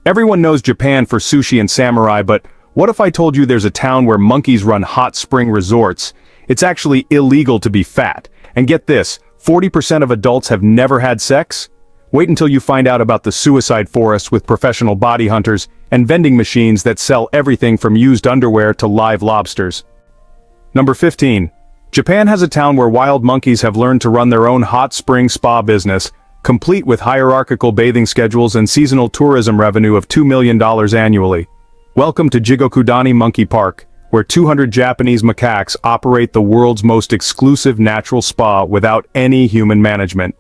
Everyone knows Japan for sushi and samurai, but what if I told you there's a town where monkeys run hot spring resorts? It's actually illegal to be fat. And get this, 40% of adults have never had sex? Wait until you find out about the suicide forest with professional body hunters and vending machines that sell everything from used underwear to live lobsters. Number 15. Japan has a town where wild monkeys have learned to run their own hot spring spa business, complete with hierarchical bathing schedules and seasonal tourism revenue of $2 million annually. Welcome to Jigokudani Monkey Park, where 200 Japanese macaques operate the world's most exclusive natural spa without any human management.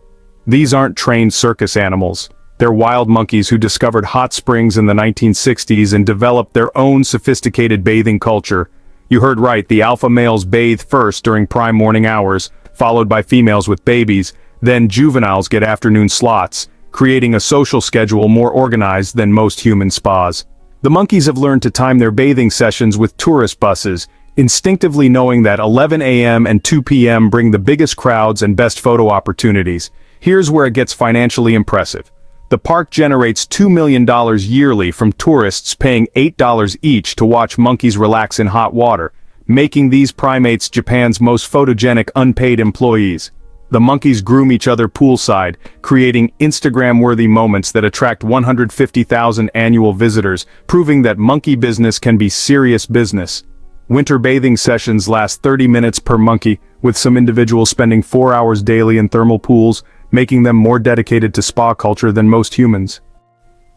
These aren't trained circus animals. They're wild monkeys who discovered hot springs in the 1960s and developed their own sophisticated bathing culture. You heard right, the alpha males bathe first during prime morning hours, followed by females with babies. Then juveniles get afternoon slots, creating a social schedule more organized than most human spas. The monkeys have learned to time their bathing sessions with tourist buses, instinctively knowing that 11 a.m. and 2 p.m. bring the biggest crowds and best photo opportunities. Here's where it gets financially impressive. The park generates $2 million yearly from tourists paying $8 each to watch monkeys relax in hot water, making these primates Japan's most photogenic unpaid employees. The monkeys groom each other poolside, creating Instagram-worthy moments that attract 150,000 annual visitors, proving that monkey business can be serious business. Winter bathing sessions last 30 minutes per monkey, with some individuals spending 4 hours daily in thermal pools, making them more dedicated to spa culture than most humans.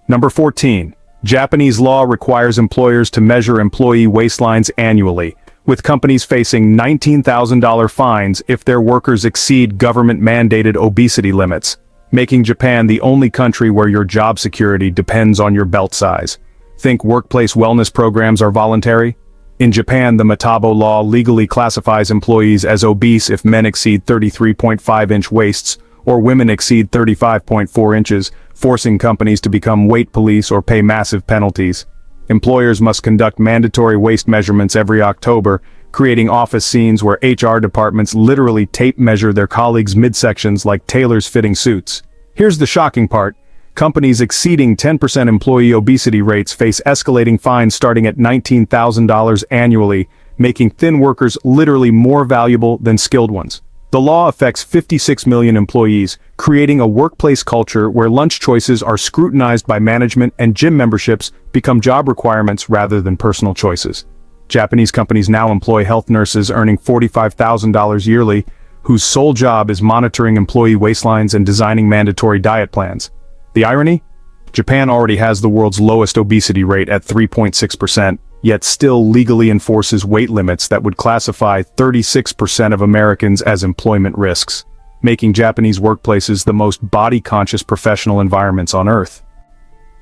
Number 14. Japanese law requires employers to measure employee waistlines annually, with companies facing $19,000 fines if their workers exceed government-mandated obesity limits, making Japan the only country where your job security depends on your belt size. Think workplace wellness programs are voluntary? In Japan, the Metabo law legally classifies employees as obese if men exceed 33.5-inch waists, or women exceed 35.4 inches, forcing companies to become weight police or pay massive penalties. Employers must conduct mandatory waist measurements every October, creating office scenes where HR departments literally tape measure their colleagues' midsections like tailors fitting suits. Here's the shocking part. Companies exceeding 10% employee obesity rates face escalating fines starting at $19,000 annually, making thin workers literally more valuable than skilled ones. The law affects 56 million employees, creating a workplace culture where lunch choices are scrutinized by management and gym memberships become job requirements rather than personal choices. Japanese companies now employ health nurses earning $45,000 yearly, whose sole job is monitoring employee waistlines and designing mandatory diet plans. The irony? Japan already has the world's lowest obesity rate at 3.6%. Yet still legally enforces weight limits that would classify 36% of Americans as employment risks, making Japanese workplaces the most body-conscious professional environments on Earth.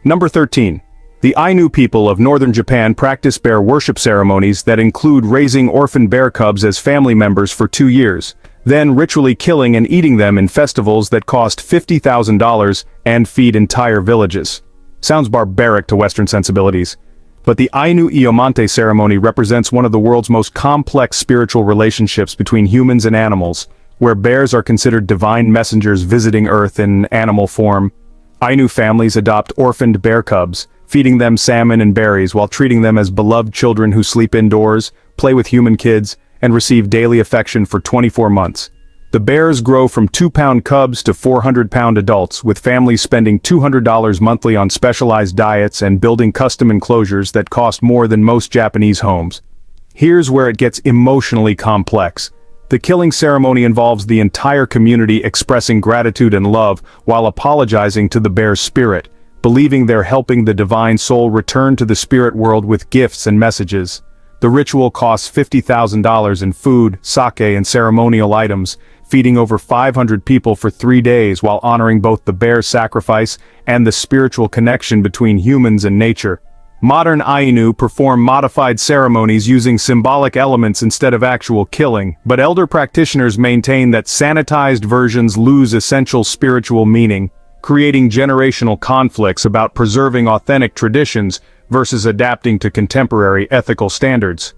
Number 13. The Ainu people of northern Japan practice bear worship ceremonies that include raising orphan bear cubs as family members for 2 years, then ritually killing and eating them in festivals that cost $50,000 and feed entire villages. Sounds barbaric to Western sensibilities. But the Ainu Iomante ceremony represents one of the world's most complex spiritual relationships between humans and animals, where bears are considered divine messengers visiting Earth in animal form. Ainu families adopt orphaned bear cubs, feeding them salmon and berries while treating them as beloved children who sleep indoors, play with human kids, and receive daily affection for 24 months. The bears grow from 2-pound cubs to 400-pound adults, with families spending $200 monthly on specialized diets and building custom enclosures that cost more than most Japanese homes. Here's where it gets emotionally complex. The killing ceremony involves the entire community expressing gratitude and love while apologizing to the bear's spirit, believing they're helping the divine soul return to the spirit world with gifts and messages. The ritual costs $50,000 in food, sake, and ceremonial items, feeding over 500 people for 3 days while honoring both the bear sacrifice and the spiritual connection between humans and nature. Modern Ainu perform modified ceremonies using symbolic elements instead of actual killing, but elder practitioners maintain that sanitized versions lose essential spiritual meaning, creating generational conflicts about preserving authentic traditions versus adapting to contemporary ethical standards.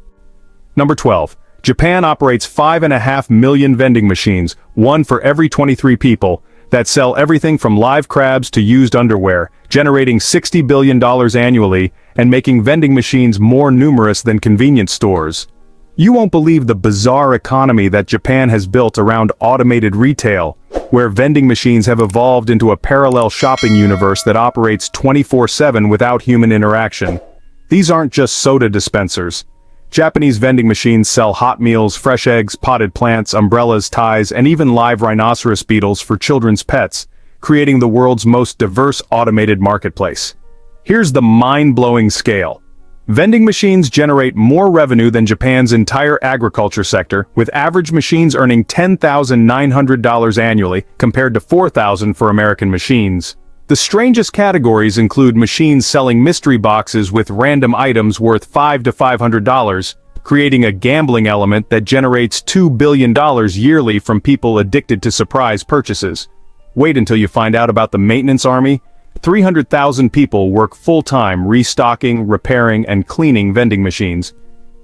Number 12. Japan operates 5.5 million vending machines, one for every 23 people, that sell everything from live crabs to used underwear, generating $60 billion annually and making vending machines more numerous than convenience stores. You won't believe the bizarre economy that Japan has built around automated retail, where vending machines have evolved into a parallel shopping universe that operates 24/7 without human interaction. These aren't just soda dispensers. Japanese vending machines sell hot meals, fresh eggs, potted plants, umbrellas, ties, and even live rhinoceros beetles for children's pets, creating the world's most diverse automated marketplace. Here's the mind-blowing scale. Vending machines generate more revenue than Japan's entire agriculture sector, with average machines earning $10,900 annually compared to $4,000 for American machines. The strangest categories include machines selling mystery boxes with random items worth $5 to $500, creating a gambling element that generates $2 billion yearly from people addicted to surprise purchases. Wait until you find out about the maintenance army. 300,000 people work full-time restocking, repairing, and cleaning vending machines,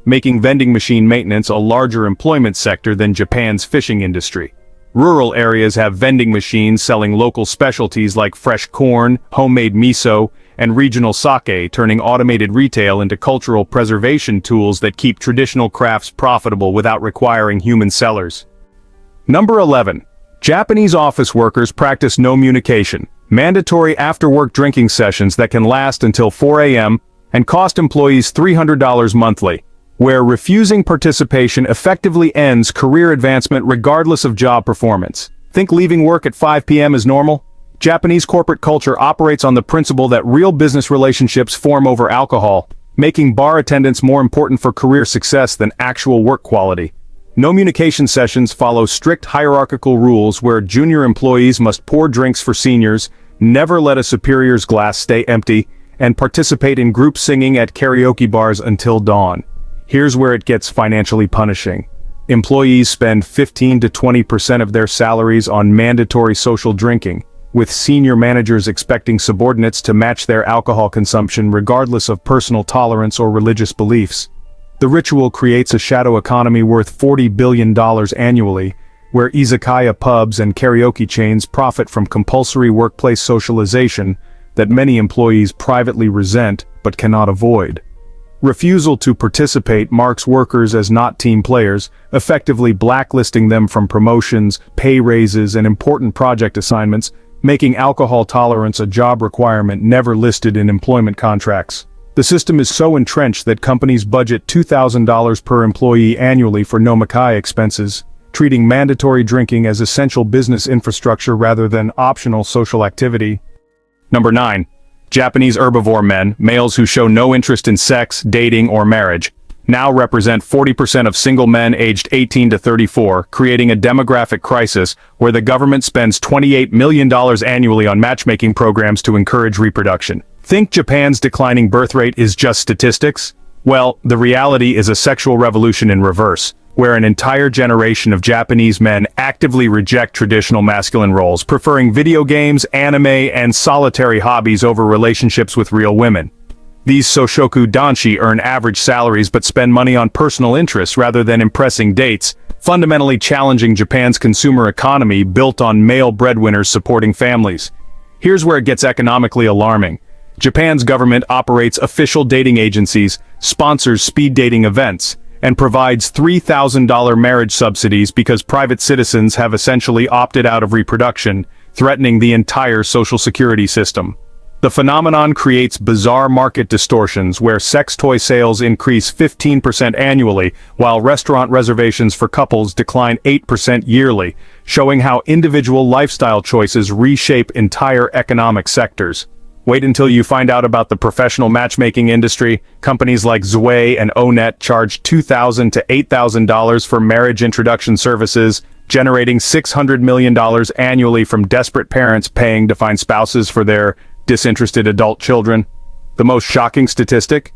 making vending machine maintenance a larger employment sector than Japan's fishing industry. Rural areas have vending machines selling local specialties like fresh corn, homemade miso, and regional sake, turning automated retail into cultural preservation tools that keep traditional crafts profitable without requiring human sellers. Number 11. Japanese office workers practice no communication, mandatory after-work drinking sessions that can last until 4 a.m. and cost employees $300 monthly, where refusing participation effectively ends career advancement regardless of job performance. Think leaving work at 5 p.m. is normal? Japanese corporate culture operates on the principle that real business relationships form over alcohol, making bar attendance more important for career success than actual work quality. No communication sessions follow strict hierarchical rules where junior employees must pour drinks for seniors, never let a superior's glass stay empty, and participate in group singing at karaoke bars until dawn. Here's where it gets financially punishing. Employees spend 15 to 20% of their salaries on mandatory social drinking, with senior managers expecting subordinates to match their alcohol consumption regardless of personal tolerance or religious beliefs. The ritual creates a shadow economy worth $40 billion annually, where izakaya pubs and karaoke chains profit from compulsory workplace socialization that many employees privately resent but cannot avoid. Refusal to participate marks workers as not team players, effectively blacklisting them from promotions, pay raises, and important project assignments, making alcohol tolerance a job requirement never listed in employment contracts. The system is so entrenched that companies budget $2,000 per employee annually for no-makai expenses, treating mandatory drinking as essential business infrastructure rather than optional social activity. Number 9. Japanese herbivore men, males who show no interest in sex, dating, or marriage, now represent 40% of single men aged 18 to 34, creating a demographic crisis where the government spends $28 million annually on matchmaking programs to encourage reproduction. Think Japan's declining birth rate is just statistics? Well, the reality is a sexual revolution in reverse, where an entire generation of Japanese men actively reject traditional masculine roles, preferring video games, anime, and solitary hobbies over relationships with real women. These Soshoku danshi earn average salaries but spend money on personal interests rather than impressing dates, fundamentally challenging Japan's consumer economy built on male breadwinners supporting families. Here's where it gets economically alarming. Japan's government operates official dating agencies, sponsors speed dating events, and provides $3,000 marriage subsidies because private citizens have essentially opted out of reproduction, threatening the entire social security system. The phenomenon creates bizarre market distortions where sex toy sales increase 15% annually, while restaurant reservations for couples decline 8% yearly, showing how individual lifestyle choices reshape entire economic sectors. Wait until you find out about the professional matchmaking industry. Companies like Zwei and Onet charge $2,000 to $8,000 for marriage introduction services, generating $600 million annually from desperate parents paying to find spouses for their disinterested adult children. The most shocking statistic?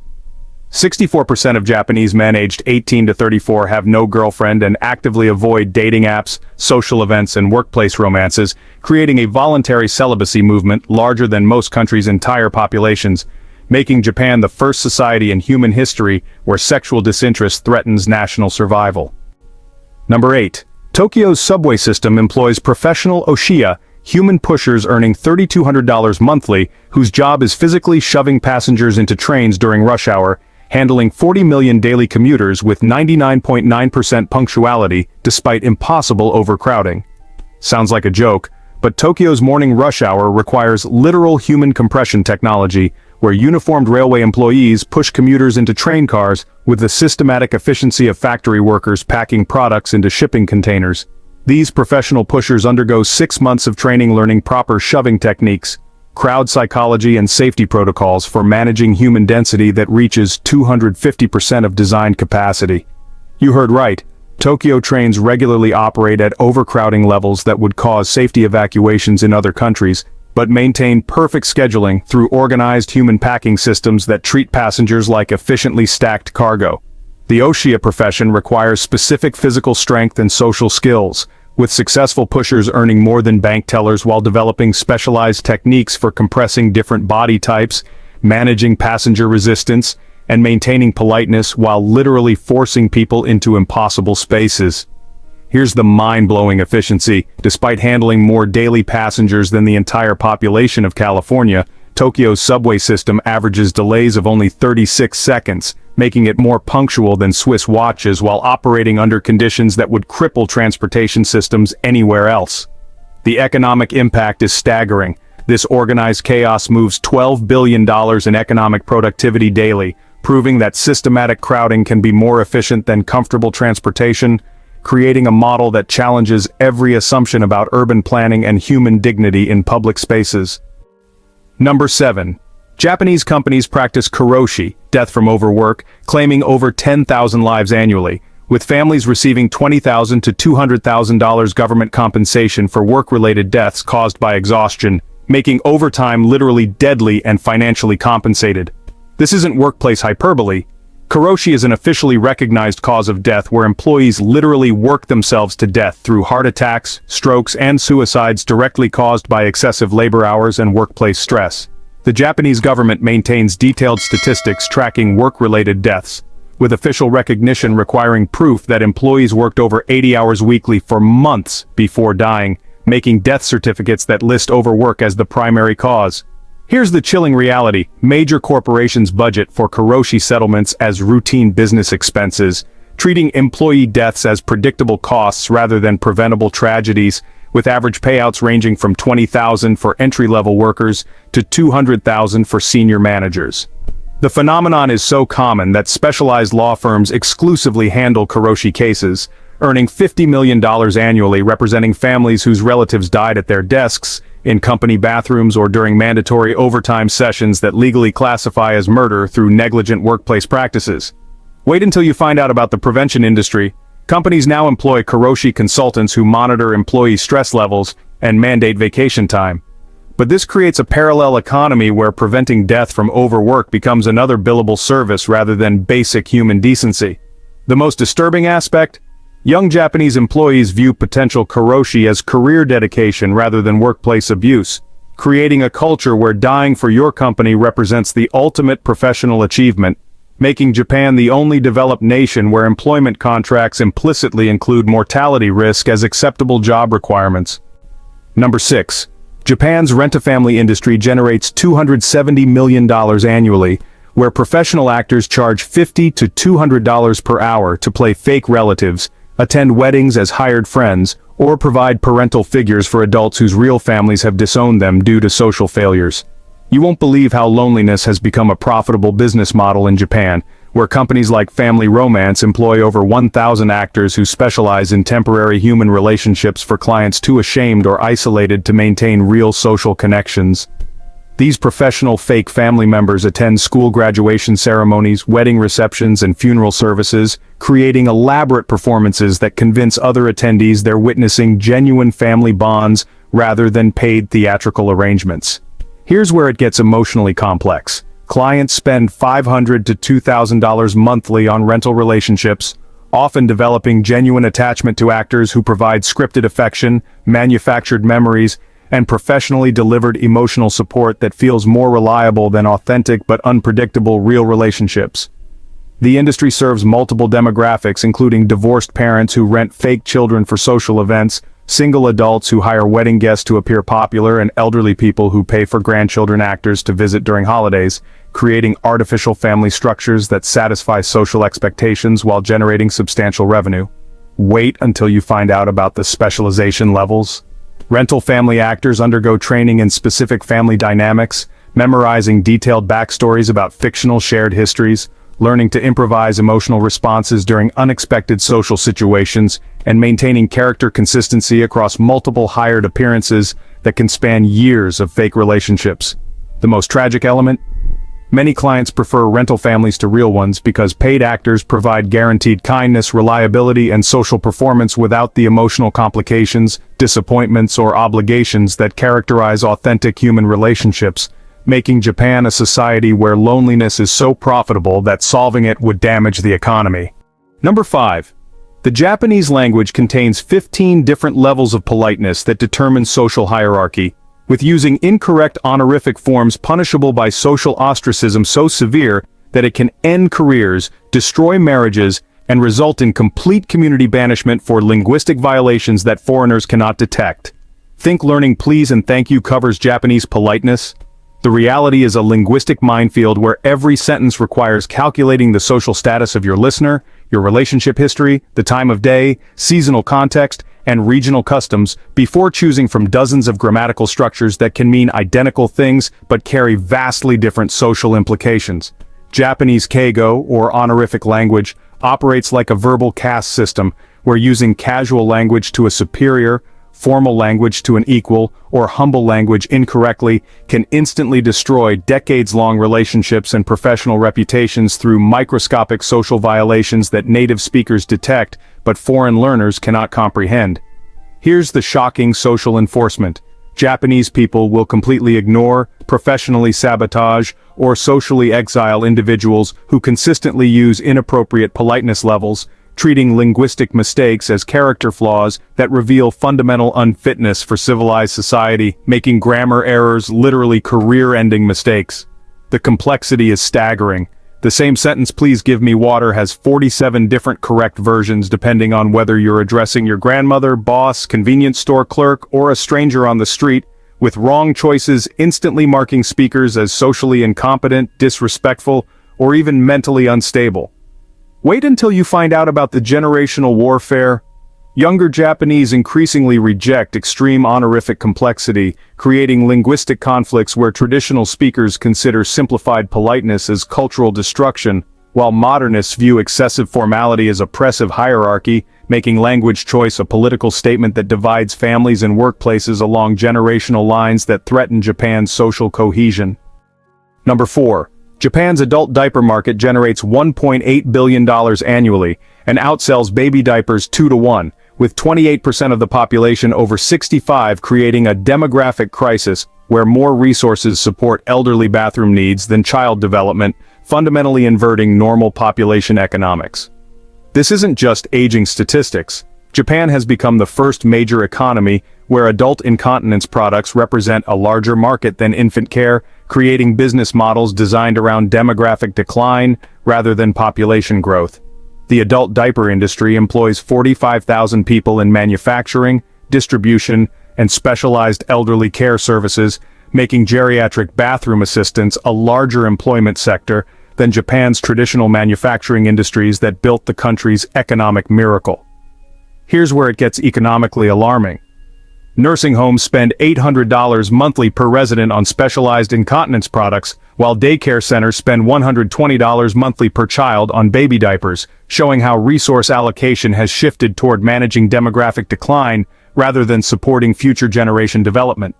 64% of Japanese men aged 18 to 34 have no girlfriend and actively avoid dating apps, social events, and workplace romances, creating a voluntary celibacy movement larger than most countries' entire populations, making Japan the first society in human history where sexual disinterest threatens national survival. Number 8. Tokyo's subway system employs professional oshiya, human pushers earning $3,200 monthly, whose job is physically shoving passengers into trains during rush hour, handling 40 million daily commuters with 99.9% punctuality despite impossible overcrowding. Sounds like a joke, but Tokyo's morning rush hour requires literal human compression technology, where uniformed railway employees push commuters into train cars with the systematic efficiency of factory workers packing products into shipping containers. These professional pushers undergo 6 months of training learning proper shoving techniques, crowd psychology and safety protocols for managing human density that reaches 250% of designed capacity. You heard right. Tokyo trains regularly operate at overcrowding levels that would cause safety evacuations in other countries, but maintain perfect scheduling through organized human packing systems that treat passengers like efficiently stacked cargo. The Oshia profession requires specific physical strength and social skills, with successful pushers earning more than bank tellers while developing specialized techniques for compressing different body types, managing passenger resistance, and maintaining politeness while literally forcing people into impossible spaces. Here's the mind-blowing efficiency. Despite handling more daily passengers than the entire population of California, Tokyo's subway system averages delays of only 36 seconds, making it more punctual than Swiss watches while operating under conditions that would cripple transportation systems anywhere else. The economic impact is staggering. This organized chaos moves $12 billion in economic productivity daily, proving that systematic crowding can be more efficient than comfortable transportation, creating a model that challenges every assumption about urban planning and human dignity in public spaces. Number 7. Japanese companies practice karoshi, death from overwork, claiming over 10,000 lives annually, with families receiving $20,000 to $200,000 government compensation for work-related deaths caused by exhaustion, making overtime literally deadly and financially compensated. This isn't workplace hyperbole. Karoshi is an officially recognized cause of death where employees literally work themselves to death through heart attacks, strokes, and suicides directly caused by excessive labor hours and workplace stress. The Japanese government maintains detailed statistics tracking work-related deaths, with official recognition requiring proof that employees worked over 80 hours weekly for months before dying, making death certificates that list overwork as the primary cause. Here's the chilling reality: major corporations budget for karoshi settlements as routine business expenses, treating employee deaths as predictable costs rather than preventable tragedies, with average payouts ranging from $20,000 for entry-level workers to $200,000 for senior managers. The phenomenon is so common that specialized law firms exclusively handle karoshi cases, earning $50 million annually, representing families whose relatives died at their desks, in company bathrooms, or during mandatory overtime sessions that legally classify as murder through negligent workplace practices. Wait until you find out about the prevention industry. Companies now employ karoshi consultants who monitor employee stress levels and mandate vacation time. But this creates a parallel economy where preventing death from overwork becomes another billable service rather than basic human decency. The most disturbing aspect? Young Japanese employees view potential karoshi as career dedication rather than workplace abuse, creating a culture where dying for your company represents the ultimate professional achievement, making Japan the only developed nation where employment contracts implicitly include mortality risk as acceptable job requirements. Number 6. Japan's rent-a-family industry generates $270 million annually, where professional actors charge $50 to $200 per hour to play fake relatives, attend weddings as hired friends, or provide parental figures for adults whose real families have disowned them due to social failures. You won't believe how loneliness has become a profitable business model in Japan, where companies like Family Romance employ over 1,000 actors who specialize in temporary human relationships for clients too ashamed or isolated to maintain real social connections. These professional fake family members attend school graduation ceremonies, wedding receptions, and funeral services, creating elaborate performances that convince other attendees they're witnessing genuine family bonds rather than paid theatrical arrangements. Here's where it gets emotionally complex. Clients spend $500 to $2,000 monthly on rental relationships, often developing genuine attachment to actors who provide scripted affection, manufactured memories, and professionally delivered emotional support that feels more reliable than authentic but unpredictable real relationships. The industry serves multiple demographics, including divorced parents who rent fake children for social events, single adults who hire wedding guests to appear popular, and elderly people who pay for grandchildren actors to visit during holidays, creating artificial family structures that satisfy social expectations while generating substantial revenue. Wait until you find out about the specialization levels. Rental family actors undergo training in specific family dynamics, memorizing detailed backstories about fictional shared histories, learning to improvise emotional responses during unexpected social situations, and maintaining character consistency across multiple hired appearances that can span years of fake relationships. The most tragic element? Many clients prefer rental families to real ones because paid actors provide guaranteed kindness, reliability, and social performance without the emotional complications, disappointments, or obligations that characterize authentic human relationships, making Japan a society where loneliness is so profitable that solving it would damage the economy. Number 5. The Japanese language contains 15 different levels of politeness that determine social hierarchy, with using incorrect honorific forms punishable by social ostracism so severe that it can end careers, destroy marriages, and result in complete community banishment for linguistic violations that foreigners cannot detect. Think learning please and thank you covers Japanese politeness? The reality is a linguistic minefield where every sentence requires calculating the social status of your listener, your relationship history, the time of day, seasonal context, and regional customs before choosing from dozens of grammatical structures that can mean identical things but carry vastly different social implications. Japanese keigo, or honorific language, operates like a verbal caste system, where using casual language to a superior, formal language to an equal, or humble language incorrectly can instantly destroy decades-long relationships and professional reputations through microscopic social violations that native speakers detect but foreign learners cannot comprehend. Here's the shocking social enforcement. Japanese people will completely ignore, professionally sabotage, or socially exile individuals who consistently use inappropriate politeness levels, treating linguistic mistakes as character flaws that reveal fundamental unfitness for civilized society, making grammar errors literally career-ending mistakes. The complexity is staggering. The same sentence "please give me water" has 47 different correct versions depending on whether you're addressing your grandmother, boss, convenience store clerk, or a stranger on the street, with wrong choices instantly marking speakers as socially incompetent, disrespectful, or even mentally unstable. Wait until you find out about the generational warfare. Younger Japanese increasingly reject extreme honorific complexity, creating linguistic conflicts where traditional speakers consider simplified politeness as cultural destruction, while modernists view excessive formality as oppressive hierarchy, making language choice a political statement that divides families and workplaces along generational lines that threaten Japan's social cohesion. Number 4. Japan's adult diaper market generates $1.8 billion annually and outsells baby diapers 2-to-1, with 28% of the population over 65, creating a demographic crisis where more resources support elderly bathroom needs than child development, fundamentally inverting normal population economics. This isn't just aging statistics. Japan has become the first major economy where adult incontinence products represent a larger market than infant care, creating business models designed around demographic decline rather than population growth. The adult diaper industry employs 45,000 people in manufacturing, distribution, and specialized elderly care services, making geriatric bathroom assistants a larger employment sector than Japan's traditional manufacturing industries that built the country's economic miracle. Here's where it gets economically alarming. Nursing homes spend $800 monthly per resident on specialized incontinence products, while daycare centers spend $120 monthly per child on baby diapers, showing how resource allocation has shifted toward managing demographic decline rather than supporting future generation development.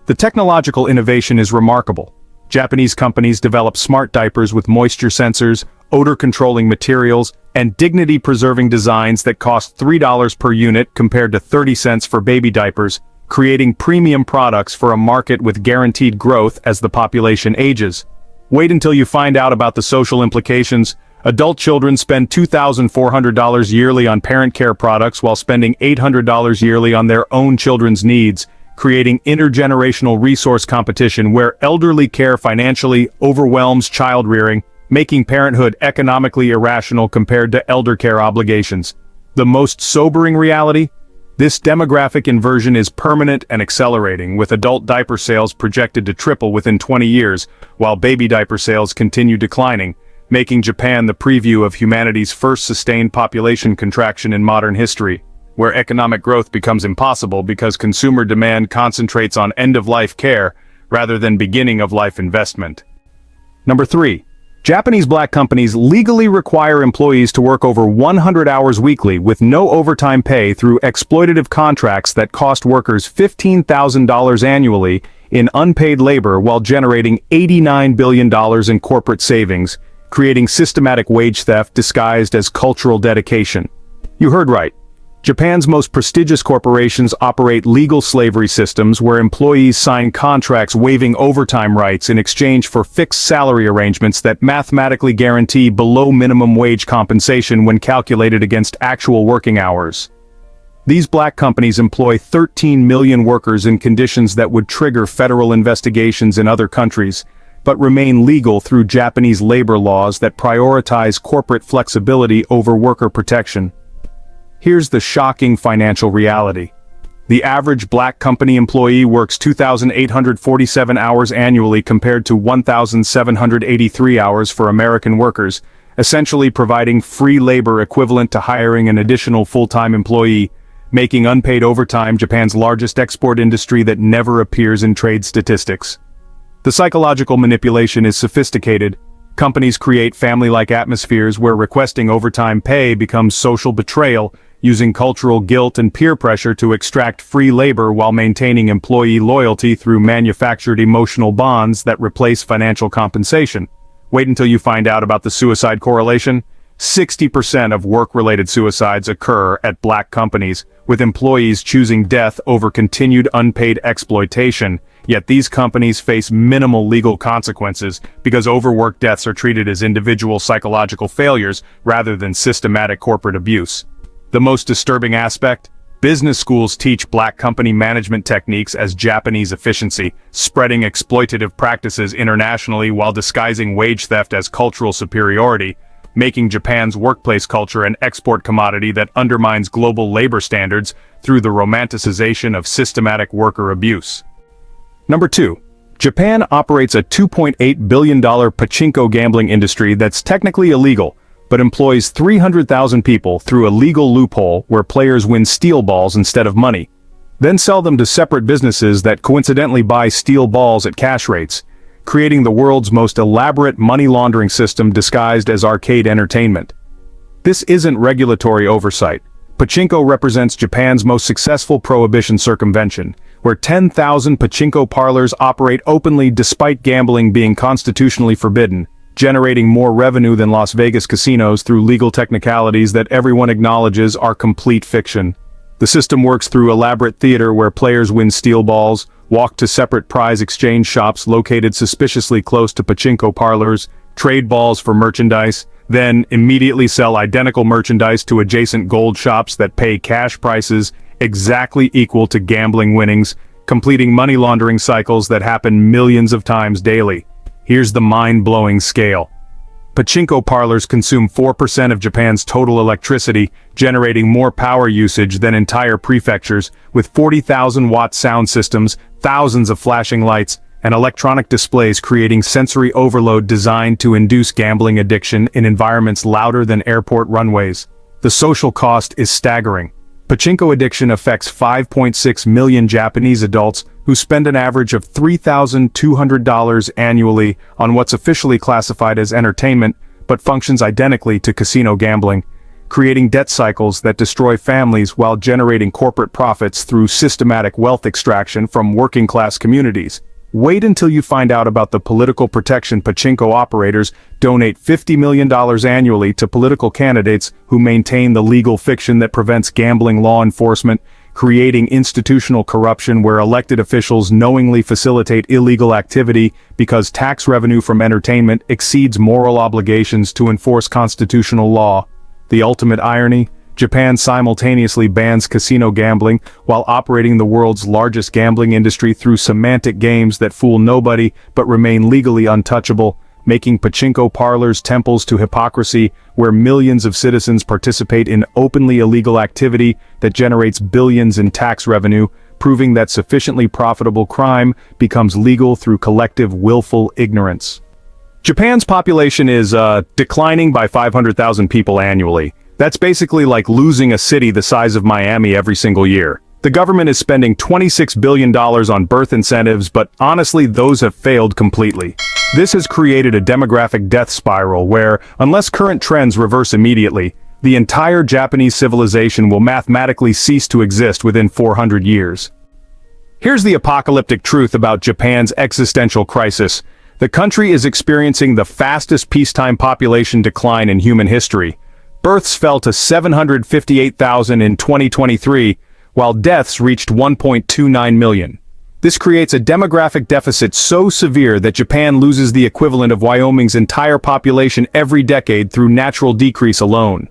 The technological innovation is remarkable. Japanese companies develop smart diapers with moisture sensors, odor-controlling materials, and dignity-preserving designs that cost $3 per unit compared to 30 cents for baby diapers, creating premium products for a market with guaranteed growth as the population ages. Wait until you find out about the social implications. Adult children spend $2,400 yearly on parent care products while spending $800 yearly on their own children's needs, creating intergenerational resource competition where elderly care financially overwhelms child rearing, making parenthood economically irrational compared to elder care obligations. The most sobering reality? This demographic inversion is permanent and accelerating, with adult diaper sales projected to triple within 20 years, while baby diaper sales continue declining, making Japan the preview of humanity's first sustained population contraction in modern history, where economic growth becomes impossible because consumer demand concentrates on end-of-life care rather than beginning-of-life investment. Number 3. Japanese black companies legally require employees to work over 100 hours weekly with no overtime pay through exploitative contracts that cost workers $15,000 annually in unpaid labor while generating $89 billion in corporate savings, creating systematic wage theft disguised as cultural dedication. You heard right. Japan's most prestigious corporations operate legal slavery systems where employees sign contracts waiving overtime rights in exchange for fixed salary arrangements that mathematically guarantee below minimum wage compensation when calculated against actual working hours. These black companies employ 13 million workers in conditions that would trigger federal investigations in other countries, but remain legal through Japanese labor laws that prioritize corporate flexibility over worker protection. Here's the shocking financial reality. The average black company employee works 2,847 hours annually compared to 1,783 hours for American workers, essentially providing free labor equivalent to hiring an additional full-time employee, making unpaid overtime Japan's largest export industry that never appears in trade statistics. The psychological manipulation is sophisticated. Companies create family-like atmospheres where requesting overtime pay becomes social betrayal, using cultural guilt and peer pressure to extract free labor while maintaining employee loyalty through manufactured emotional bonds that replace financial compensation. Wait until you find out about the suicide correlation. 60% of work-related suicides occur at black companies, with employees choosing death over continued unpaid exploitation, yet these companies face minimal legal consequences because overworked deaths are treated as individual psychological failures rather than systematic corporate abuse. The most disturbing aspect? Business schools teach black company management techniques as Japanese efficiency, spreading exploitative practices internationally while disguising wage theft as cultural superiority, making Japan's workplace culture an export commodity that undermines global labor standards through the romanticization of systematic worker abuse. Number 2. Japan operates a $2.8 billion pachinko gambling industry that's technically illegal, but employs 300,000 people through a legal loophole where players win steel balls instead of money, then sell them to separate businesses that coincidentally buy steel balls at cash rates, creating the world's most elaborate money laundering system disguised as arcade entertainment. This isn't regulatory oversight. Pachinko represents Japan's most successful prohibition circumvention, where 10,000 pachinko parlors operate openly despite gambling being constitutionally forbidden, generating more revenue than Las Vegas casinos through legal technicalities that everyone acknowledges are complete fiction. The system works through elaborate theater where players win steel balls, walk to separate prize exchange shops located suspiciously close to pachinko parlors, trade balls for merchandise, then immediately sell identical merchandise to adjacent gold shops that pay cash prices exactly equal to gambling winnings, completing money laundering cycles that happen millions of times daily. Here's the mind-blowing scale. Pachinko parlors consume 4% of Japan's total electricity, generating more power usage than entire prefectures, with 40,000-watt sound systems, thousands of flashing lights, and electronic displays creating sensory overload designed to induce gambling addiction in environments louder than airport runways. The social cost is staggering. Pachinko addiction affects 5.6 million Japanese adults who spend an average of $3,200 annually on what's officially classified as entertainment, but functions identically to casino gambling, creating debt cycles that destroy families while generating corporate profits through systematic wealth extraction from working-class communities. Wait until you find out about the political protection pachinko operators donate $50 million annually to political candidates who maintain the legal fiction that prevents gambling law enforcement, creating institutional corruption where elected officials knowingly facilitate illegal activity because tax revenue from entertainment exceeds moral obligations to enforce constitutional law. The ultimate irony? Japan simultaneously bans casino gambling while operating the world's largest gambling industry through semantic games that fool nobody but remain legally untouchable, making pachinko parlors temples to hypocrisy, where millions of citizens participate in openly illegal activity that generates billions in tax revenue, proving that sufficiently profitable crime becomes legal through collective willful ignorance. Japan's population is declining by 500,000 people annually. That's basically like losing a city the size of Miami every single year. The government is spending $26 billion on birth incentives, but honestly, those have failed completely. This has created a demographic death spiral where, unless current trends reverse immediately, the entire Japanese civilization will mathematically cease to exist within 400 years. Here's the apocalyptic truth about Japan's existential crisis. The country is experiencing the fastest peacetime population decline in human history. Births fell to 758,000 in 2023, while deaths reached 1.29 million. This creates a demographic deficit so severe that Japan loses the equivalent of Wyoming's entire population every decade through natural decrease alone.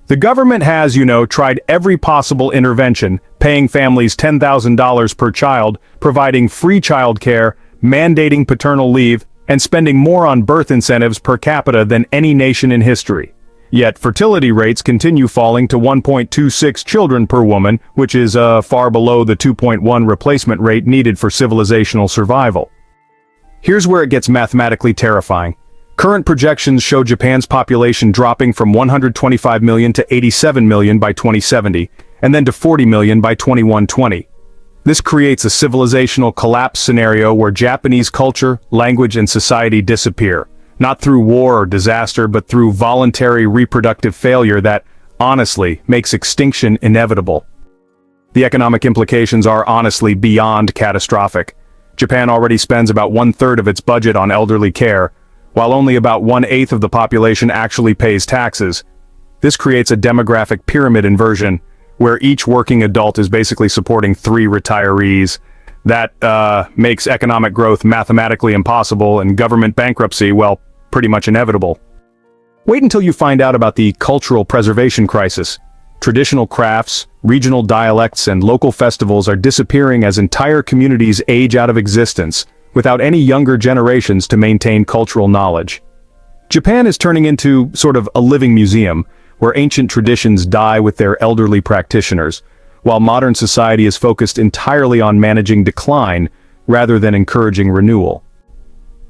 The government has, tried every possible intervention, paying families $10,000 per child, providing free childcare, mandating paternal leave, and spending more on birth incentives per capita than any nation in history. Yet fertility rates continue falling to 1.26 children per woman, which is far below the 2.1 replacement rate needed for civilizational survival. Here's where it gets mathematically terrifying. Current projections show Japan's population dropping from 125 million to 87 million by 2070, and then to 40 million by 2120. This creates a civilizational collapse scenario where Japanese culture, language, and society disappear. Not through war or disaster, but through voluntary reproductive failure that, honestly, makes extinction inevitable. The economic implications are honestly beyond catastrophic. Japan already spends about 1/3 of its budget on elderly care, while only about 1/8 of the population actually pays taxes. This creates a demographic pyramid inversion, where each working adult is basically supporting 3 retirees. That makes economic growth mathematically impossible and government bankruptcy, well, pretty much inevitable. Wait until you find out about the cultural preservation crisis. Traditional crafts, regional dialects, and local festivals are disappearing as entire communities age out of existence, without any younger generations to maintain cultural knowledge. Japan is turning into sort of a living museum, where ancient traditions die with their elderly practitioners, while modern society is focused entirely on managing decline rather than encouraging renewal.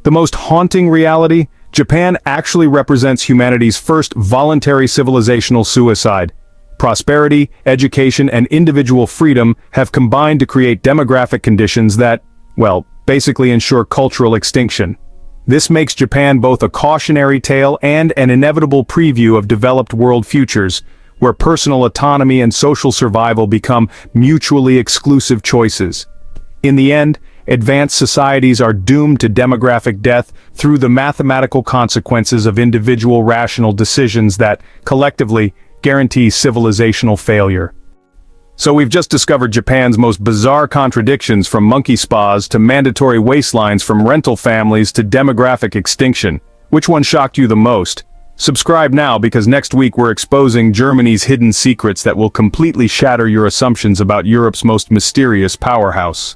The most haunting reality: Japan actually represents humanity's first voluntary civilizational suicide. Prosperity, education, and individual freedom have combined to create demographic conditions that, well, basically ensure cultural extinction. This makes Japan both a cautionary tale and an inevitable preview of developed world futures, where personal autonomy and social survival become mutually exclusive choices. In the end, advanced societies are doomed to demographic death through the mathematical consequences of individual rational decisions that, collectively, guarantee civilizational failure. So we've just discovered Japan's most bizarre contradictions, from monkey spas to mandatory waistlines, from rental families to demographic extinction. Which one shocked you the most? Subscribe now, because next week we're exposing Germany's hidden secrets that will completely shatter your assumptions about Europe's most mysterious powerhouse.